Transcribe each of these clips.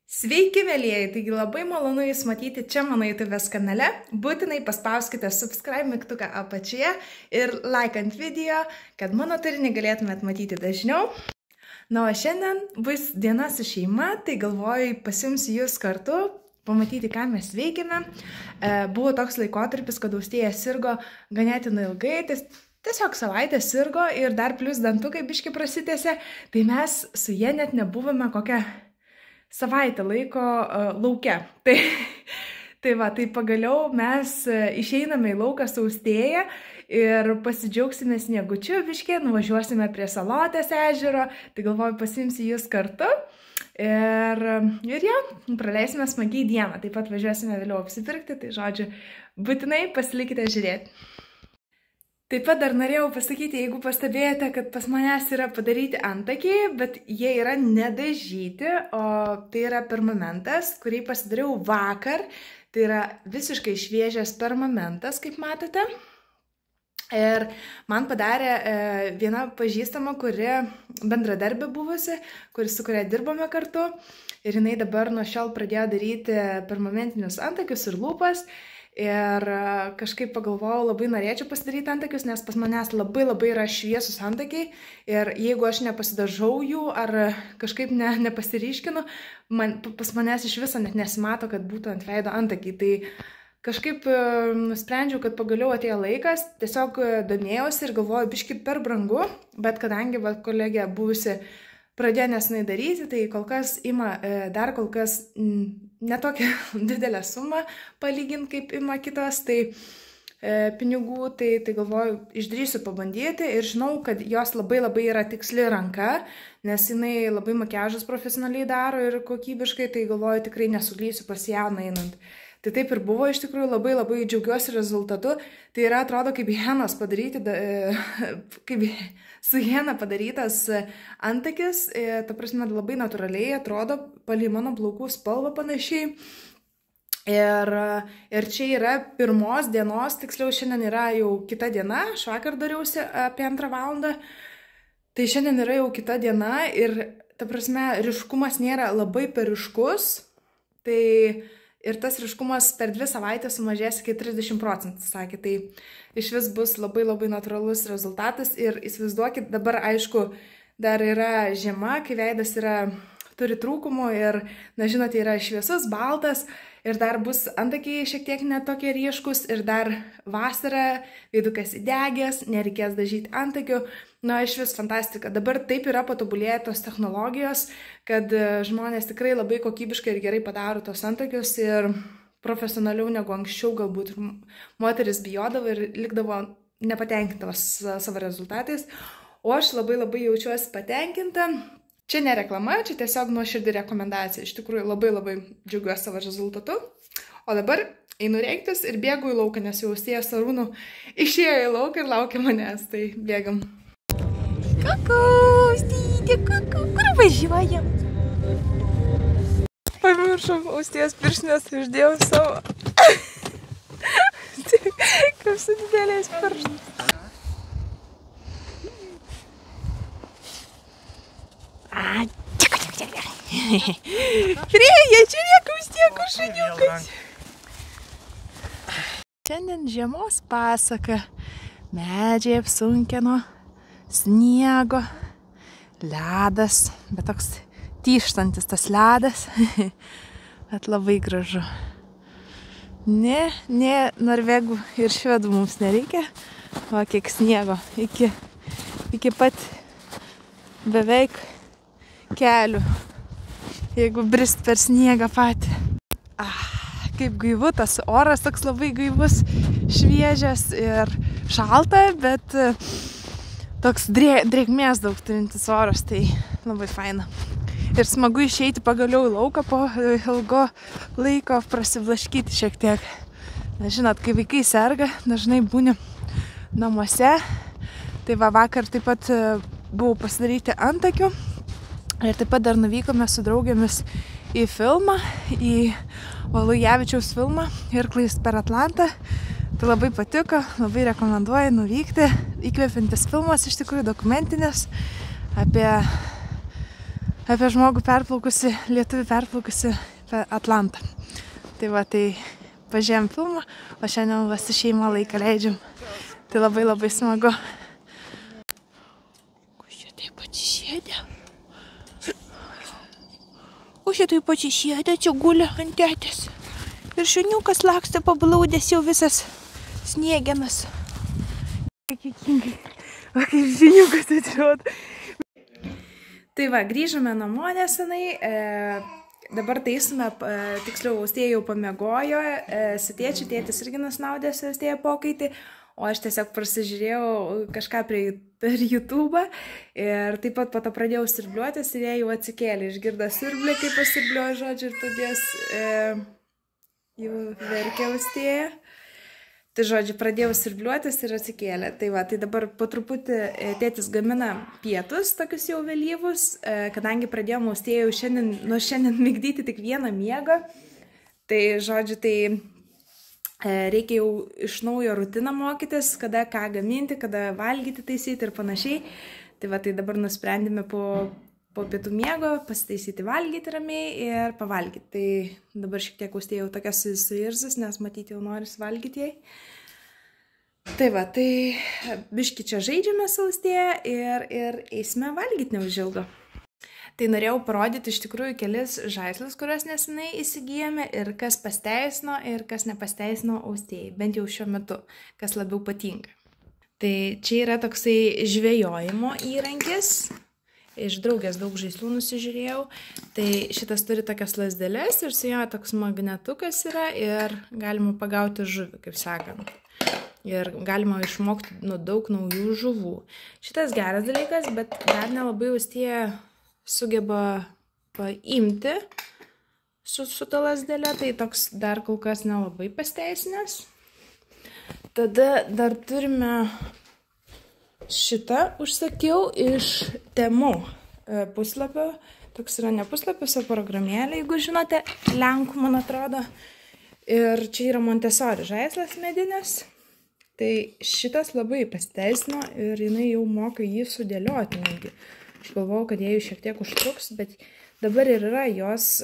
Sveiki, mėlyjeji, taigi labai malonu Jūs matyti čia mano YouTube kanale. Būtinai paspauskite subscribe mygtuką apačioje ir like ant video, kad mano turinį galėtumėt matyti dažniau. Na, o šiandien bus diena su šeima, tai galvoju pasiimsiu Jūs kartu, pamatyti, ką mes veikime. Buvo toks laikotarpis, kad Austėja sirgo ganėtinai ilgai, tiesiog savaitę sirgo ir dar plus dantukai biški prasitėse, tai mes su jie net nebuvome kokią savaitę laiko lauke. Tai pagaliau mes išeiname į lauką su Austėja ir pasidžiaugsime sniegučiu biškį, nuvažiuosime prie Salotės ežero, tai galvoju pasiimsiu Jūs kartu ir praleisime smagiai dieną, taip pat važiuosime vėliau apsipirkti, tai žodžiu, būtinai pasilikite žiūrėti. Taip pat dar norėjau pasakyti, jeigu pastebėjote, kad pas manęs yra padaryti antakiai, bet jie yra nedažyti, o tai yra permamentas, kurį pasidariau vakar. Tai yra visiškai šviežias permamentas, kaip matote. Ir man padarė viena pažįstama, kuri bendradarbė buvusi, su kuria dirbome kartu. Ir jinai dabar nuo šiol pradėjo daryti permamentinius antakius ir lūpas. Ir kažkaip pagalvojau, labai norėčiau pasidaryti antakius, nes pas manęs labai yra šviesus antakiai. Ir jeigu aš nepasidažau jų ar kažkaip nepasiryškinu, pas manęs iš viso net nesimato, kad būtų ant veido antakiai. Tai kažkaip nusprendžiau, kad pagaliau atėjo laikas, tiesiog domėjausi ir galvoju, biški per brangu, bet kadangi kolegė buvusi pradėjo nesenai daryti, tai kol kas ima dar kol kas netokią didelę sumą palyginti, kaip ima kitos, tai pinigų, tai galvoju, išdrįsiu pabandyti ir žinau, kad jos labai yra tiksli ranka, nes jinai labai makiažus profesionaliai daro ir kokybiškai, tai galvoju, tikrai nesuklysiu pas jauną einant. Tai taip ir buvo, iš tikrųjų labai džiaugiuosi rezultatu. Tai yra, atrodo, kaip henos padaryti, kaip su hena padarytas antakis, ta prasme, labai natūraliai atrodo, palei mano plaukų spalvą panašiai. Ir čia yra pirmos dienos, tiksliau šiandien yra jau kita diena, aš vakar dariausi apie 2 valandą, tai šiandien yra jau kita diena ir, ta prasme, ryškumas nėra labai per ryškus, tai ir tas ryškumas per 2 savaitės sumažės iki 30%, sakė, tai iš vis bus labai natūralus rezultatas ir įsivaizduokit, dabar aišku, dar yra žiema, kai veidas turi trūkumų ir, na žinote, yra šviesus, baltas ir dar bus antakiai šiek tiek netokie ryškus ir dar vasara, veidukas įdegęs, nereikės dažyti antakių. Na, iš vis fantastika. Dabar taip yra patobulėję technologijos, kad žmonės tikrai labai kokybiškai ir gerai padaro tos antakius ir profesionaliau negu anksčiau galbūt moteris bijodavo ir likdavo nepatenkintos savo rezultatais. O aš labai jaučiuosi patenkinta. Čia ne reklama, čia tiesiog nuoširdį rekomendacija. Iš tikrųjų labai džiaugiuosi savo rezultatu. O dabar einu reiktis ir bėgu į lauką, nes jau Austėja su Arūnu išėjo į lauką ir laukia manęs, tai bėgam. Kuku, Austėja, kuku, kur važiuojam? Pamiršom Austėjos pirštinės, uždėjau savo. Kaip su didelės pirštinės. Prieja, žiūrėk, Austėja, kur šuniukas. Šiandien žiemos pasaka. Medžiai apsunkino, sniego, ledas, bet toks tyštantis tas ledas, bet labai gražu. Ne, norvegų ir švedų mums nereikia, o kiek sniego, iki pat beveik kelių, jeigu brist per sniegą patį. Kaip gaivu, tas oras toks labai gaivus, šviežias ir šalta, bet toks drėgmės daug turintis oras, tai labai faina. Ir smagu išeiti pagaliau į lauką po ilgo laiko, prasiblaškyti šiek tiek. Na, žinot, kai vaikai serga, dažnai būni namuose, tai vakar taip pat buvau pasidaryti antakių ir taip pat dar nuvykome su draugėmis į filmą, į Valujavičiaus filmą Irklais per Atlantą. Tai labai patiko, labai rekomenduoju nuvykti. Įkvepiantis filmas, iš tikrųjų dokumentinis, apie apie žmogų perplaukusi, lietuvį perplaukusi Atlantą. Tai va, tai pažiūrėjom filmą, o šiandien va su šeima laiką leidžiam. Tai labai labai smagu. Ko šitai atsisėdė? O šitai atsisėdė, čia guli ant tetės. Ir šuniukas laksta pablaudęs jau visas sniegenas. Kikingai. O kaip šuniukas atrodo. Tai va, grįžome namo nesenai. Dabar taisome, tiksliau, Austėja jau pamiegojo, su tėčiu, tėtis irgi nusnaudėsi Austėja pokaitį, o aš tiesiog prasižiūrėjau kažką per YouTube ir taip pat po to pradėjau sirbliuotis ir jie jau atsikėlė, išgirdo sirblį, kaip pasirbliojo žodžiu ir pradės jau verkia Austėja. Tai žodžiu, pradėjau sirbliuotis ir atsikėlė. Tai va, tai dabar po truputį tėtis gamina pietus, tokius jau vėlyvus, kadangi pradėjome Austėją jau šiandien migdyti tik vieną miegą. Tai žodžiu, tai reikia jau iš naujo rutiną mokytis, kada ką gaminti, kada valgyti, taisyti ir panašiai. Tai va, tai dabar nusprendėme po pietų miego pasitaisyti valgyti ramiai ir pavalgyti. Tai dabar šiek tiek Austėja jau tokia suirzus, nes matyti jau noris valgyti jai. Tai va, tai biški čia žaidžiame su Austėja ir eisime valgyti neužilgo. Tai norėjau parodyti iš tikrųjų kelis žaislus, kuriuos nesenai įsigijome ir kas pasteisino ir kas nepasteisino Austėjai, bent jau šiuo metu, kas labiau patinka. Tai čia yra toksai žvejojimo įrankis. Iš draugės daug žaislų nusižiūrėjau. Tai šitas turi tokias lazdeles ir su jo toks magnetukas yra ir galima pagauti žuvį, kaip sakant. Ir galima išmokti daug naujų žuvų. Šitas geras dalykas, bet dar nelabai Austėja sugeba paimti su ta lazdele, tai toks dar kol kas nelabai pasteisinęs. Tada dar turime šitą užsakiau iš Temu puslapio. Toks yra ne puslapis, o programėlė, jeigu žinote, lenkų, man atrodo. Ir čia yra Montessori žaislas medinis. Tai šitas labai pasteisino ir jinai jau moka jį sudėlioti. Aš galvojau, kad jie šiek tiek užtruks, bet dabar ir yra jos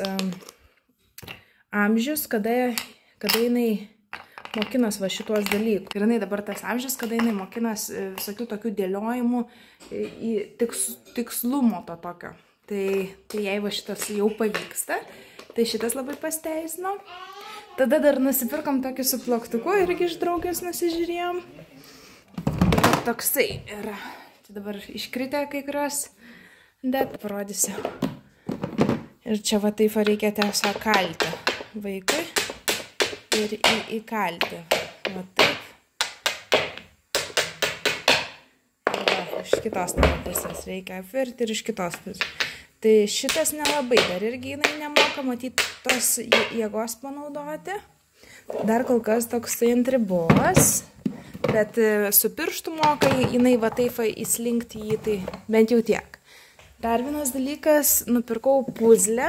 amžius, kada jinai mokinas va šituos dalykų. Ir jinai dabar tas amžius, kada jinai mokinas visokių tokių dėliojimų į tikslumo to tokio. Tai jei va šitas jau pavyksta, tai šitas labai pasteisino. Tada dar nusipirkom tokį su plaktuku, irgi iš draugės nusižiūrėjom. Toksai yra. Tai dabar iškritę kai kurios, bet parodysiu. Ir čia va taip reikia tiesiog kalti vaikui. Ir įkalti. Va taip. Va, iš kitos pusės reikia apvirti ir iš kitos pusės. Tai šitas nelabai, dar irgi jinai nemoka matyti tos jėgos panaudoti. Dar kol kas toksai ant ribos, bet su pirštu moka jinai va taip įslinkti jį, tai bent jau tiek. Dar vienas dalykas, nupirkau puzlę.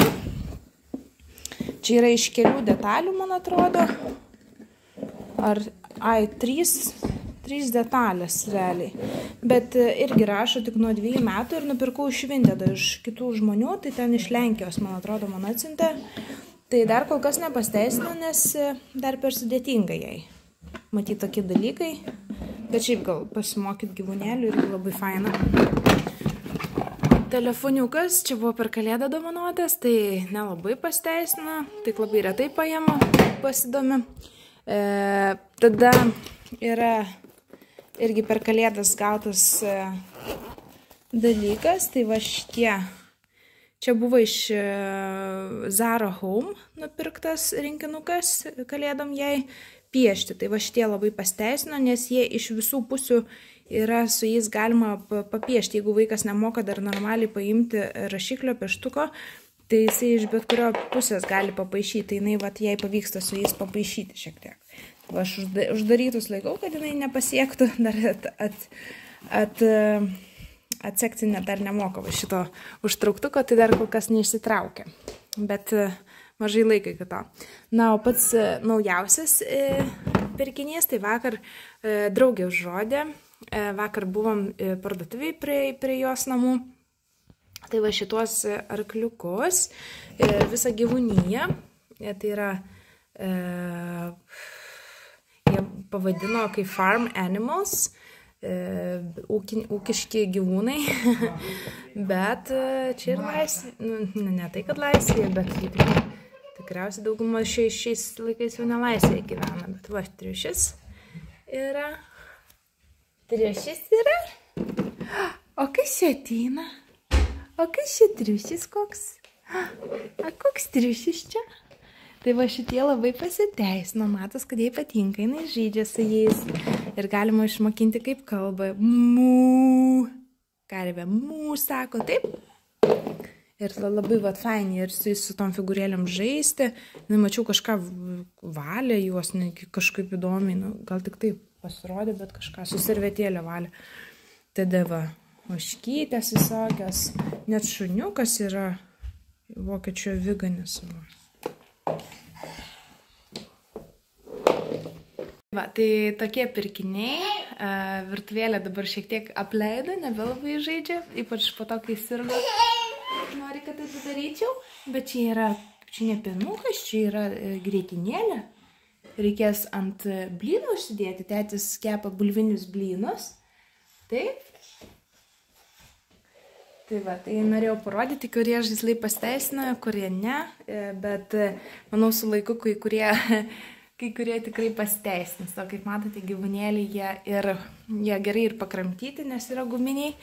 Čia yra iš kelių detalių, man atrodo. Trys detalės realiai. Bet irgi rašo tik nuo 2 metų ir nupirkau iš Vintedo iš kitų žmonių, tai ten iš Lenkijos, man atrodo, man atsiuntė. Tai dar kol kas nepasteisino, nes dar per sudėtinga jai. Matyti tokie dalykai. Bet šiaip gal pasimokyti gyvūnėlių irgi labai faina. Telefoniukas, čia buvo per Kalėdą dovanotas, tai nelabai pasteisino, tik labai retai paėmė, pasidomi. Tada yra irgi per Kalėdas gautas dalykas, tai va šitie, čia buvo iš Zara Home nupirktas rinkinukas Kalėdom jai piešti, tai va šitie labai pasteisino, nes jie iš visų pusių yra su jais galima papiešti, jeigu vaikas nemoka dar normaliai paimti rašiklio pieštuko, tai jisai iš bet kurio pusės gali papaišyti, tai jinai vat jai pavyksta su jais papaišyti šiek tiek. Va, aš uždarytus laikau, kad jinai nepasiektų, dar atsekti dar nemoka va šito užtrauktuko, tai dar kol kas neišsitraukia, bet mažai laiko iki to. Na, o pats naujausias pirkinys, tai vakar draugė užrodė, vakar buvom parduotuviai prie jos namų, Tai va šitos arkliukus, visą gyvūniją, tai yra, jie pavadino kaip farm animals, ūkiški gyvūnai, bet čia ir laisvė, ne tai, kad laisvė, bet tikriausiai dauguma šiais laikais jau nelaisvėje gyvena, bet va, triušis yra. O kas čia ateina? O kas čia triušis koks? A koks triušis čia? Tai va šitie labai pasiteisino, matos, kad jai patinka, jinai žaidžia su jais. Ir galima išmokinti, kaip kalba. Mū. Karvė, mū, sako, taip. Ir labai vat faini ir su tom figūrėlėm žaisti. Mačiau kažką valė juos, kažkaip įdomiai, gal tik taip pasirodė, bet kažką su servetėlė valė. Tada va, ožkytės visokios, net šuniukas yra vokiečio aviganis. Va, tai tokie pirkiniai, virtuvėlė dabar šiek tiek apleido, nebelabai žaidžia, ypač po to, kai sirgo, nori, kad tai padaryčiau, bet čia ne pienukas, čia yra grietinėlė, reikės ant blynų užsidėti, tėtis kepa bulvinius blynus, taip. Tai va, tai norėjau parodyti, kurie žaislai pasteisina, kurie ne, bet manau su laiku, kai kurie tikrai pasteisins. O kaip matote, gyvūnėliai jie gerai ir pakramtyti, nes yra guminiai.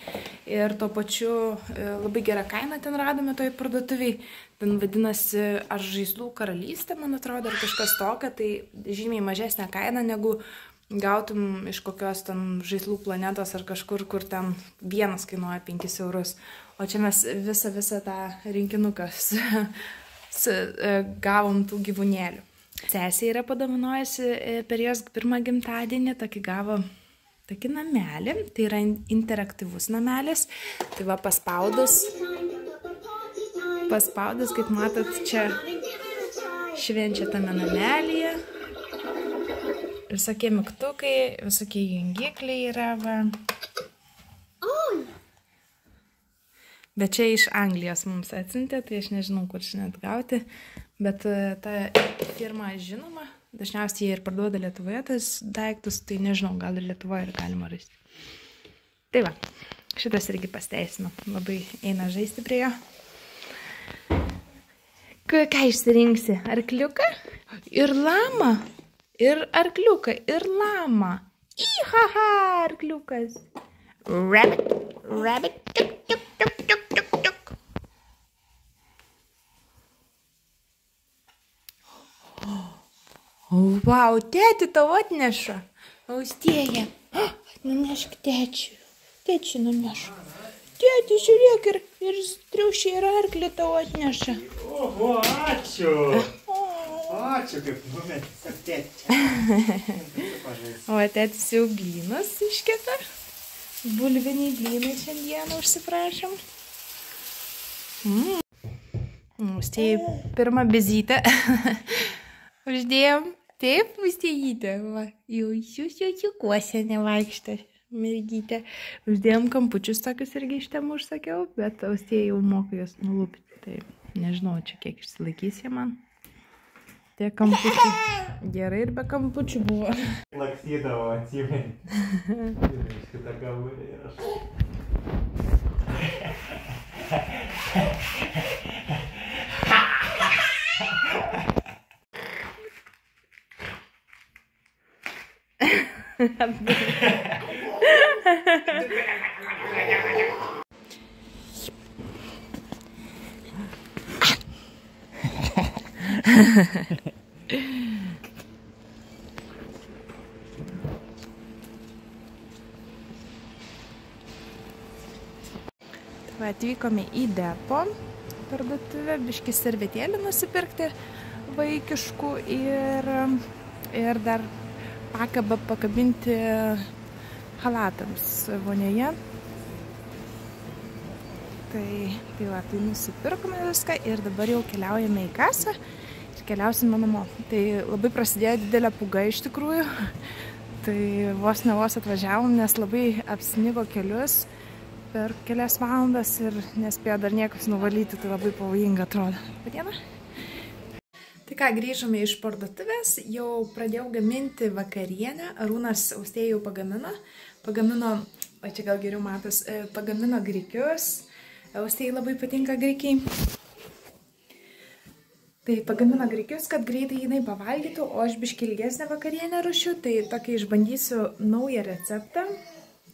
Ir tuo pačiu labai gerą kainą ten radome toj parduotuviai. Ten vadinasi Aš žaislų karalystė, man atrodo, ar kažkas tokia, tai žymiai mažesnė kaina negu gautum iš kokios ten žaislų planetos ar kažkur, kur ten vienas kainuoja 5 eurus. O čia mes visą tą rinkinuką gavom tų gyvūnėlių. Sesė yra padovanojusi per jos pirmą gimtadienį, gavo tokį namelį, tai yra interaktyvus namelis. Tai va paspaudus, kaip matot, čia švenčia tame namelyje. Visokie mygtukai, visokie jungikliai yra, va. Bet čia iš Anglijos mums atsiuntė, tai aš nežinau, kur čia net gauti. Bet ta firma žinoma, dažniausiai jie ir parduoda Lietuvoje tas daiktus, tai nežinau, gal ir Lietuvoje ir galima rasti. Tai va, šitas irgi pasteisino, labai eina žaisti prie jo. Ką išsirinksi? Arkliuką? Ir lamą? Ir arkliuką, ir lamą. Ihaha, arkliukas. Rabbit, rabbit, tuk, tuk, tuk, tuk, tuk, tuk. Vau, tėti tau atneša. Austėja. Nunešk tėčiui. Tėčiui nunešu. Tėti, žiūrėk, ir triušiai ir arklį tau atneša. Oho, ačiū. Ačiū, kaip numetis, tėti. O tėtis jau blynus iškepė. Bulviniai blynai šiandieną užsiprašom. Austėjai pirmą bizytę. Uždėjom. Taip, Austėjytė. Jau susiukuose nevaikštė mergytė. Uždėjom kampučius tokius irgi iš temų užsakiau, bet Austėjai jau moka jos nulupti. Tai nežinau, čia kiek išsilaikys jie man. Tie kampučiai. Gerai ir be kampučių buvo. Lakstydavo, atsimeni. Šitą kamurį ir aš. Atvykome į depo parduotuvę, biškį servetėlį nusipirkti vaikiškų ir dar pakabą pakabinti halatams vonioje. Tai nusipirkome viską ir dabar jau keliaujame į kasą ir keliausime namo. Tai labai prasidėjo didelė pūga iš tikrųjų. Tai vos atvažiavom, nes labai apsnigo kelius. per kelias valandas ir nespėjo dar niekas nuvalyti, tai labai pavojinga atrodo. Padiena. Tai ką, grįžome iš parduotuvės, jau pradėjau gaminti vakarienę, Arūnas Austėjai jau pagamino, o čia gal geriau matos, pagamino grikius, Austėjai labai patinka grikiai. Tai pagamino grikius, kad greitai jinai pavalgytų, o aš biškį ilgesnę vakarienę ruošiu, tai tokį išbandysiu naują receptą,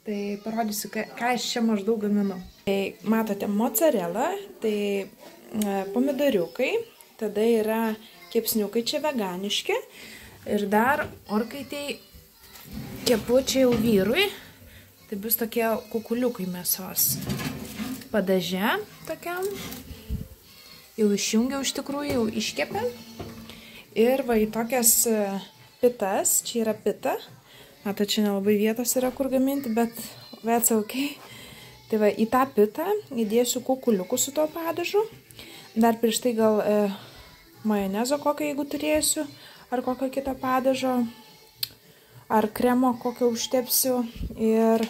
tai parodysiu, ką aš čia maždaug gaminu. Tai matote mozzarella, tai pomidoriukai, tada yra kepsniukai čia veganiški ir dar orkaitėj kepučiai jau vyrui, tai bus tokie kukuliukai mėsos. Padaže tokiam. Jau išjungiau iš tikrųjų, jau iškepė. Ir va į tokias pitas, čia yra pita. Mato, čia nelabai vietos yra kur gaminti, bet that's okay. Tai va į tą pitą įdėsiu kukuliukų su tuo padažu. Dar prieš tai gal majonezo kokio, jeigu turėsiu, ar kokio kito padažo, ar kremo kokio užtepsiu. Ir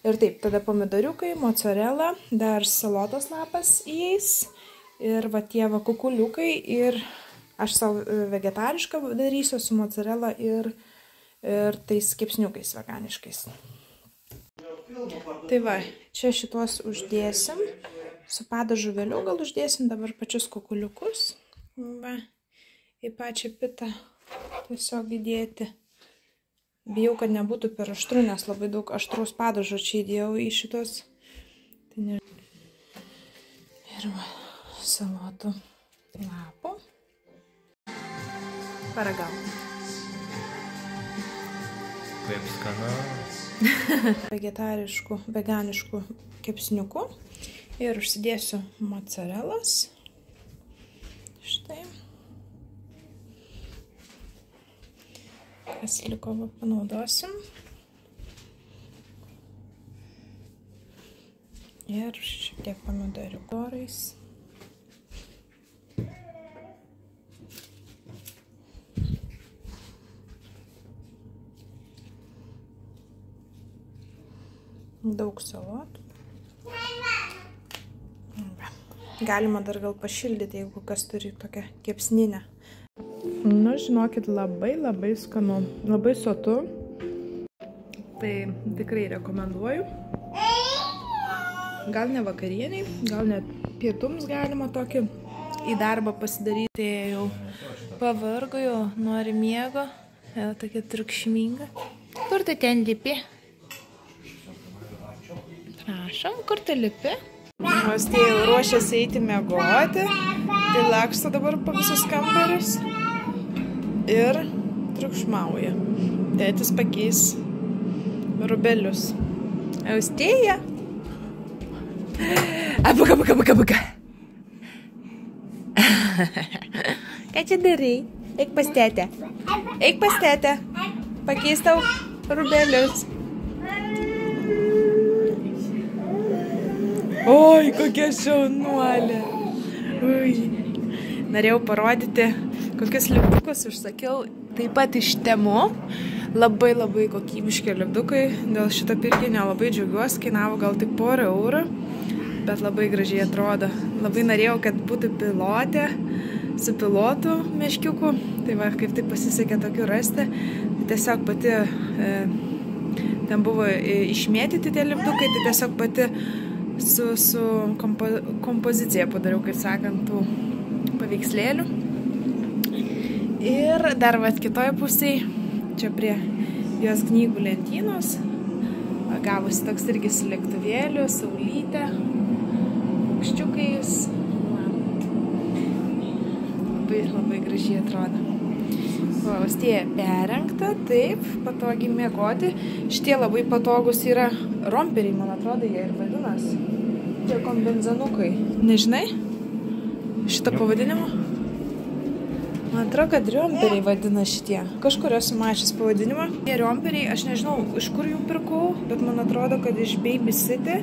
taip, tada pomidoriukai, mozzarella, dar salotos lapas įeis. Ir va tie va kukuliukai ir aš savo vegetarišką darysiu su mozzarella ir tais kepsniukais veganiškais. Tai va, čia šituos uždėsim, su padažu vėliau gal uždėsim dabar pačius kukuliukus. Va, į pačią pitą tiesiog įdėti. Bijau, kad nebūtų per aštru, nes labai daug aštraus padažo čia įdėjau į šitos. Tai ne... Ir va. Salotų lapų. Paragauju. Kaip skanu. Vegetariškų, veganiškų kepsniukų. Ir užsidėsiu mozzarellas. Štai. Kas liko, panaudosim. Ir šiek tiek pomidoriukorais. Daug salotų. Galima dar gal pašildyti, jeigu kas turi tokią kepsninę. Nu, žinokit, labai skanu, labai sotu. Tai tikrai rekomenduoju. Gal ne vakarieniai, gal net pietums galima tokį į darbą pasidaryti. Jau pavargo, jau nori miego, jau tokia triukšminga. Kur tu ten lipi? Prašom, kur tu lipi? Austėja jau ruošiasi eiti miegoti, tai laksto dabar po visus kambarius ir triukšmauja. Tėtis pakeis rubelius. Austėja! Abuka. Ką čia darai? Eik pas tetę. Eik pas tetę. Pakeis tau rubelius. Oi, kokia šaunuolė. Norėjau parodyti, kokius lipdukus užsakiau taip pat iš Temu. Labai kokybiški lipdukai. Dėl šito pirkinio labai džiaugiuosi, kainavo gal tik porą eurų, bet labai gražiai atrodo. Labai norėjau, kad būtų pilotė su pilotu meškiuku. Tai va, kaip taip pasisekė tokių rasti. Tai tiesiog pati, ten buvo išmėtyti tie lipdukai, tai tiesiog pati su kompozicija padariau, kaip sakant, tų paveikslėlių. Ir dar vat kitoje pusėje, čia prie jos knygų lentynos, gavosi toks irgi su lėktuvėliu, saulyte, paukščiukais. Labai gražiai atrodo. Austėja perrengta, taip, patogiai miegoti. Šitie labai patogus yra romperiai, man atrodo, jie ir vadinasi. Tie kombenzanukai. Nežinai šitą pavadinimą? Man atrodo, kad romperiai vadina šitie. Kažkur esu mačius pavadinimą. Tie romperiai, aš nežinau, iš kur jų pirkau, bet man atrodo, kad iš Baby City,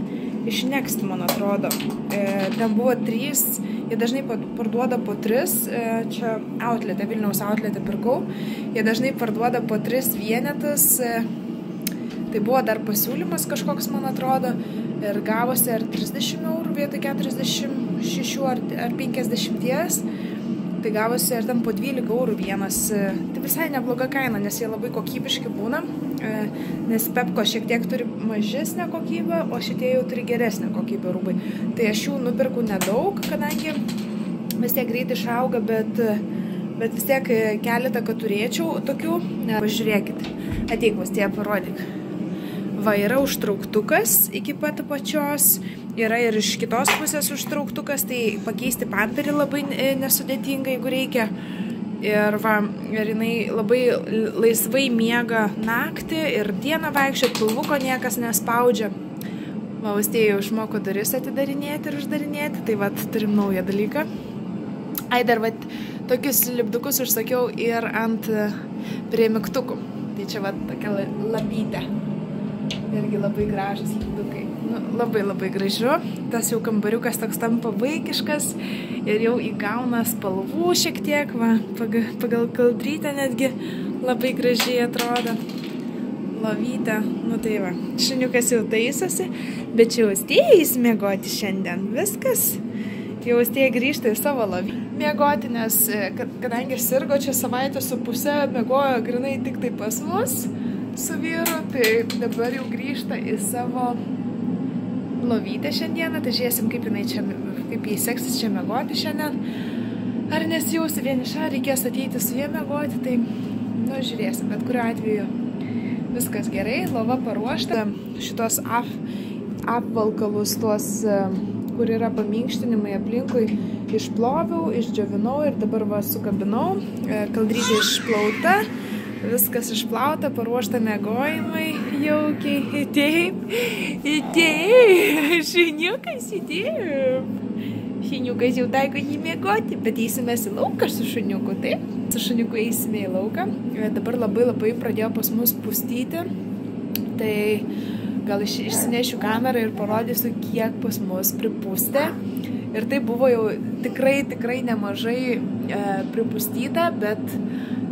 iš Next, man atrodo. Ten buvo 3, jie dažnai parduoda po 3, čia outlete, Vilniaus outlete pirkau. Jie dažnai parduoda po 3 vienetus Tai buvo dar pasiūlymas kažkoks, man atrodo, ir gavosi ar 30 eurų vietoj 46 ar 50. Tai gavosi ir ten po 12 eurų vienas. Tai visai nebloga kaina, nes jie labai kokybiški būna, nes Pepko šiek tiek turi mažesnę kokybę, o šitie jau turi geresnę kokybę rūbai. Tai aš jų nupirku nedaug, kadangi vis tiek greit išauga, bet vis tiek keletą, kad turėčiau tokių. Pažiūrėkit, ateik vos tie parodyk. Va, yra užtrauktukas iki pat apačios, yra ir iš kitos pusės užtrauktukas, tai pakeisti pamperį labai nesudėtinga, jeigu reikia. Ir va, ir jinai labai laisvai miega naktį ir dieną vaikščiot, pilvuko niekas nespaudžia. Va, vis tie jau išmoko duris atidarinėti ir uždarinėti, tai va, turim naują dalyką. Ai, dar va, tokius lipdukus užsakiau ir ant prie mygtukų. Tai čia va, tokia lapytė. Irgi labai gražus lipdukai. Nu, labai gražu. Tas jau kambariukas toks tampa vaikiškas ir jau įgauna spalvų šiek tiek. Va, pagal kaldrytę netgi labai gražiai atrodo. Lovytė. Nu tai va, šuniukas jau taisosi, bet čia jau stėjais miegoti šiandien. Viskas. Jau stėjai grįžta į savo lovį. Miegoti, nes kadangi sirgo čia savaitę su pusę, miegojo grinai tik tai pas mus su vyru, tai dabar jau grįžta į savo lovytę šiandieną, tai žiūrėsim, kaip jai seksis čia miegoti šiandien. Ar nesijausi vieniša, reikės ateiti su jie miegoti, tai nu, žiūrėsim, bet kuriuo atveju viskas gerai, lova paruošta. Šitos apvalkalus, tuos, kur yra paminkštinimai aplinkui, išploviau, išdžiovinau ir dabar va sukabinau, kaldrytė išplauta. Viskas išplauta, paruošta miegojimai, jaukiai, įtėjai, šuniukas įtėjai. Šuniukas jau taiko jį miegoti, bet eisimės į lauką su šuniuku, taip? Su šuniuku eisime į lauką. Dabar labai pradėjo pas mus pustyti, tai gal išsinešiu kamerą ir parodysiu, kiek pas mus pripustė. Ir tai buvo jau tikrai nemažai pripustyta, bet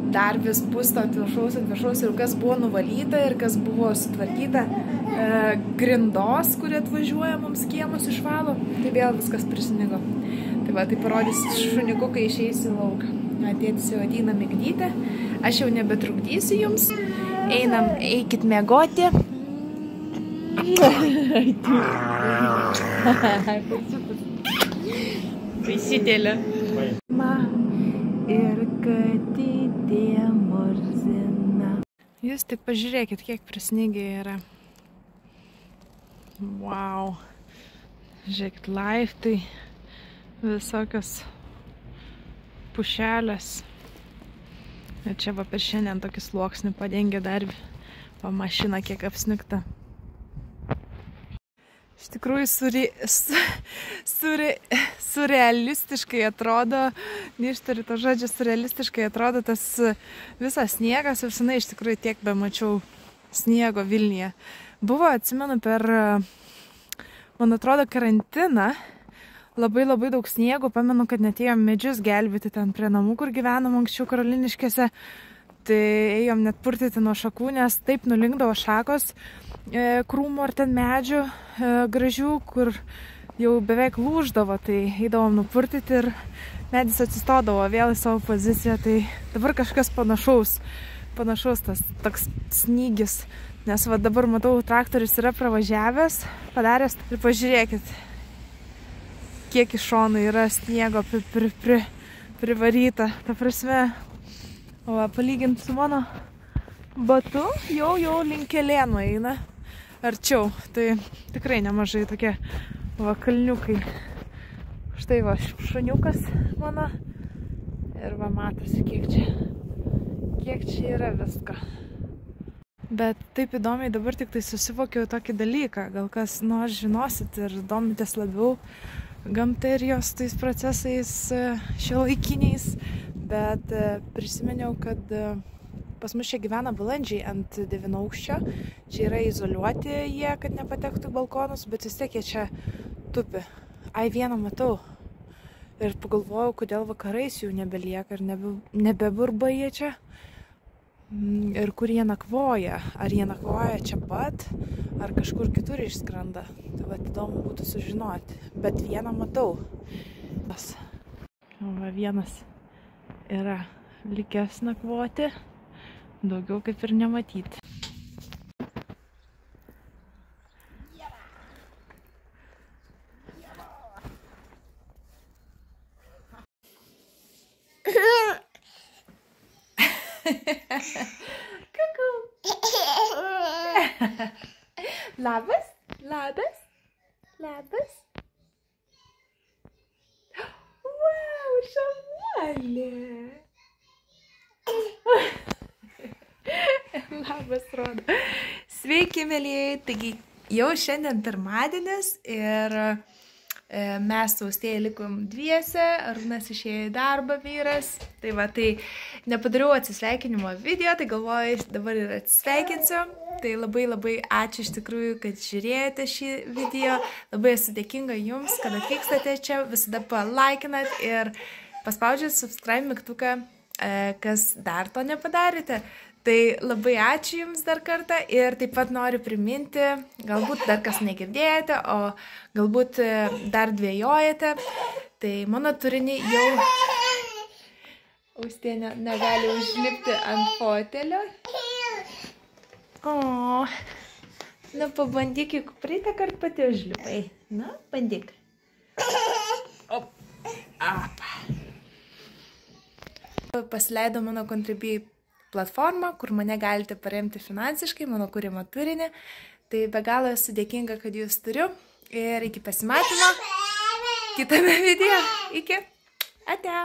dar vis pusto ant viršaus ir kas buvo nuvalyta ir kas buvo sutvarkyta grindos, kuri atvažiuoja mums kiemus išvalo, tai vėl viskas prisnigo. Tai va, tai parodys šuniuku, kai išeis į lauką. Tėtis jau ateina migdyti, aš jau nebetrukdysiu jums. Eikit miegoti. Paisitėlė. Ir katytė murzina. Jūs tik pažiūrėkit, kiek prisnigė yra. Wow. Žiūrėkit, laiptai, visokios pušelės. Ir čia va per šiandien tokį sluoksnį padengia dar va mašina kiek apsnigta. Iš tikrųjų surrealistiškai atrodo, neištariu to žodžio, surrealistiškai atrodo tas visas sniegas, ir senai iš tikrųjų tiek bemačiau sniego Vilniuje. Buvo, atsimenu, per, man atrodo, karantiną labai daug sniego, pamenu, kad net ėjom medžius gelbėti ten prie namų, kur gyvenom anksčiau Karoliniškėse. Tai ėjom net purtyti nuo šakų, nes taip nulinkdavo šakos krūmų ar ten medžių gražių, kur jau beveik lūždavo, tai eidavom nupurtyti ir medis atsistodavo vėl į savo poziciją. Tai dabar kažkas panašaus tas toks snygis, nes va dabar matau, traktorius yra pravažiavęs, padaręs ir pažiūrėkit, kiek iš šonų yra sniego privaryta. Ta prasme, o palyginti su mano batu, jau link Kelėnų eina arčiau. Tai tikrai nemažai tokie va kalniukai. Štai va šuniukas mano. Ir va matosi, kiek čia yra visko. Bet taip įdomiai dabar tik tai susivokiau tokį dalyką. Gal kas nors žinosit ir domitės labiau gamta ir jos tais procesais šiuolaikiniais. Bet prisiminiau, kad pas mus čia gyvena balandžiai ant 9-aukščio. Čia yra izoliuoti jie, kad nepatektų į balkonus, bet vis tiek jie čia tupi. Ai, vieną matau. Ir pagalvojau, kodėl vakarais jų nebelieka ir nebeburba jie čia. ir kur jie nakvoja. Ar jie nakvoja čia pat, ar kažkur kitur išskrenda. Tai va, įdomu būtų sužinoti. Bet vieną matau. Va, vienas yra likęs nakvoti. Daugiau kaip ir nematyti. Kuku. Labas, labas, labas. Wow, šaunuolė. Labas, rodo. Sveiki, mėlyjei. Taigi, jau šiandien pirmadienis ir mes su Austėja likom dviese, Arūnas išėjo į darbą, vyras. Tai va, tai nepadariau atsisveikinimo video, tai galvoju, dabar ir atsisveikinsiu. Tai labai labai ačiū iš tikrųjų, kad žiūrėjote šį video. Labai esu dėkinga jums, kad atvykstate čia, visada palaikinat ir paspaudžiat subscribe mygtuką, kas dar to nepadarėte. Tai labai ačiū jums dar kartą ir taip pat noriu priminti, galbūt dar kas negirdėjote, o galbūt dar dvejojate. Tai mano turinį jau Austėja negali užlipti ant fotelio. O, na pabandyk, juk praeitą kartą pati užlipai. Na, bandyk. Op. Apa. Pasileido mano Contribui platformą, kur mane galite paremti finansiškai, mano kūrimo turinį. Tai be galo esu dėkinga, kad jūs turiu. Ir iki pasimatymo kitame video. Iki. Ate.